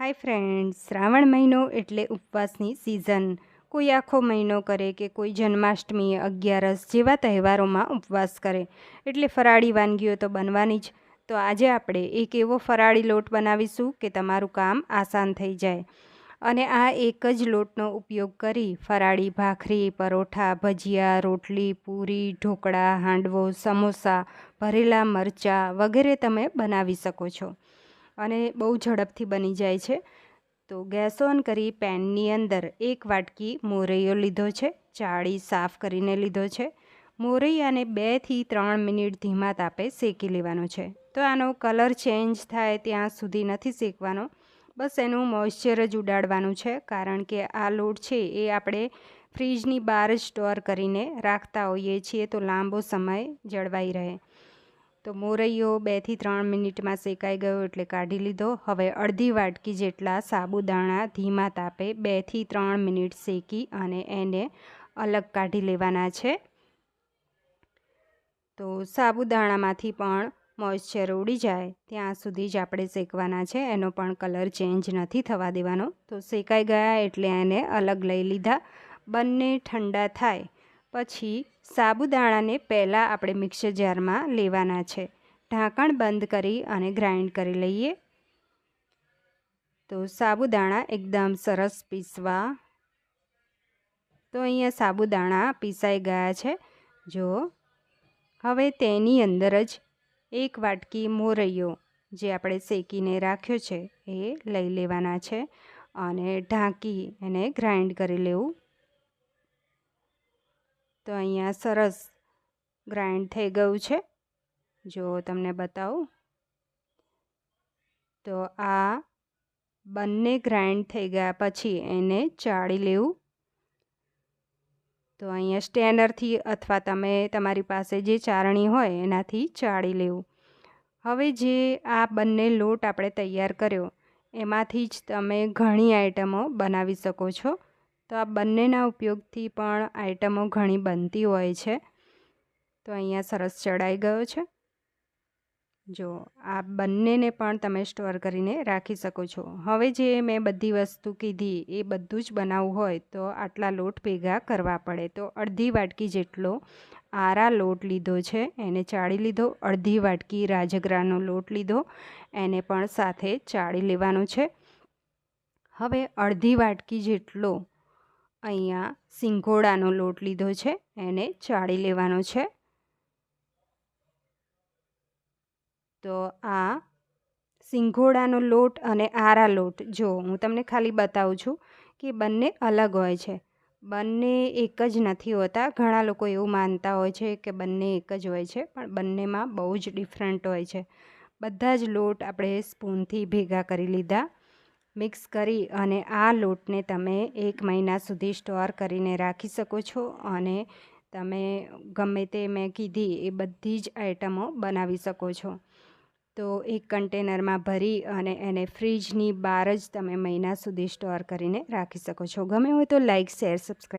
Hi friends, Shravan મહિનો એટલે ઉપવાસની season. કોઈ આખો મહિનો કરે કે કોઈ જન્માષ્ટમી, અગિયારસ જેવા તહેવારોમાં ઉપવાસ કરે એટલે ફરાળી વાનગીઓ તો બનવાની જ. તો આજે આપણે એક એવો ફરાળી લોટ બનાવીશું કે તમારું કામ આસાન થઈ જાય. અને આ એક જ લોટનો ઉપયોગ કરી ફરાળી ભાખરી, પરોઠા, ભજીયા, રોટલી, પૂરી, ઢોકળા, હાંડવો, સમોસા, ભરેલા મરચાં વગેરે તમે બનાવી શકો છો. અને બહુ ઝડપથી બની જાય છે. તો ગેસ ઓન કરી પેનની અંદર 1 વાટકી મોરૈયો લીધો છે, ચાળી સાફ કરીને લીધો છે. મોરૈયાને 2 થી 3 મિનિટ ધીમા તાપે શેકી લેવાનો છે. તો આનો કલર ચેન્જ થાય ત્યાં સુધી નથી શેકવાનો, બસ એનું મોઇશ્ચર જ ઉડાડવાનું છે. કારણ કે આ લોટ છે એ આપણે ફ્રીજની બહાર જ સ્ટોર કરીને રાખતા હોઈએ છીએ તો લાંબો સમય જળવાઈ રહે. તો મોરૈયો 2 થી 3 મિનિટમાં શેકાઈ ગયો એટલે કાઢી લીધો. હવે અડધી વાટકી જેટલા સાબુદાણા ધીમા તાપે 2 થી 3 મિનિટ શેકી અને એને અલગ કાઢી લેવાના છે. તો સાબુદાણામાંથી પણ મોઇશ્ચર ઉડી જાય ત્યાં સુધી જ આપણે શેકવાના છે. એનો પણ કલર ચેન્જ નથી થવા દેવાનો. તો શેકાઈ ગયા એટલે એને અલગ લઈ લીધા. બંને ઠંડા થાય પછી સાબુદાણાને પહેલાં આપણે મિક્સર જારમાં લેવાના છે. ઢાંકણ બંધ કરી અને ગ્રાઇન્ડ કરી લઈએ. તો સાબુદાણા એકદમ સરસ પીસવા. તો અહીંયા સાબુદાણા પીસાઈ ગયા છે. જો હવે તેની અંદર જ 1 વાટકી મોરૈયો જે આપણે શેકીને રાખ્યો છે એ લઈ લેવાના છે અને ઢાંકી એને ગ્રાઇન્ડ કરી લેવું. તો અહીંયા સરસ ગ્રાઇન્ડ થઈ ગયું છે. જો તમને બતાવું તો આ બંને ગ્રાઇન્ડ થઈ ગયા પછી એને ચાળી લેવું. તો અહીંયા સ્ટેનરથી અથવા તમે તમારી પાસે જે ચાળણી હોય એનાથી ચાળી લેવું. હવે જે આ બંને લોટ આપણે તૈયાર કર્યો એમાંથી જ તમે ઘણી આઈટમો બનાવી શકો છો. તો આ બંનેના ઉપયોગથી પણ આઈટમો ઘણી બનતી હોય છે. તો અહીંયા સરસ ચડાઈ ગયો છે. જો આ બંનેને પણ તમે સ્ટોર કરીને રાખી શકો છો. હવે જે મેં બધી વસ્તુ કીધી એ બધું જ બનાવવું હોય તો આટલા લોટ ભેગા કરવા પડે. તો અડધી વાટકી જેટલો આરા લોટ લીધો છે એને ચાળી લીધો. અડધી વાટકી રાજગરાનો લોટ લીધો એને પણ સાથે ચાળી લેવાનો છે. હવે અડધી વાટકી જેટલો અહીંયા સિંગોડાનો લોટ લીધો છે એને ચાળી લેવાનો છે. તો આ સિંગોડાનો લોટ અને આરા લોટ, જો હું તમને ખાલી બતાવું છું કે બંને અલગ હોય છે, બંને એક જ નથી હોતા. ઘણા લોકો એવું માનતા હોય છે કે બંને એક જ હોય છે, પણ બંનેમાં બહુ જ ડિફરન્ટ હોય છે. બધા જ લોટ આપણે સ્પૂનથી ભેગા કરી લીધા. મિક્સ કરી અને આ લોટને તમે 1 મહિના સુધી સ્ટોર કરીને રાખી શકો છો અને તમે ગમે તે મેં કીધી એ બધી જ આઈટમો બનાવી શકો છો. તો એક કન્ટેનરમાં ભરી અને એને ફ્રીજની બહાર જ તમે મહિના સુધી સ્ટોર કરીને રાખી શકો છો. ગમે હોય તો લાઇક, શેર, સબસ્ક્રાઈબ.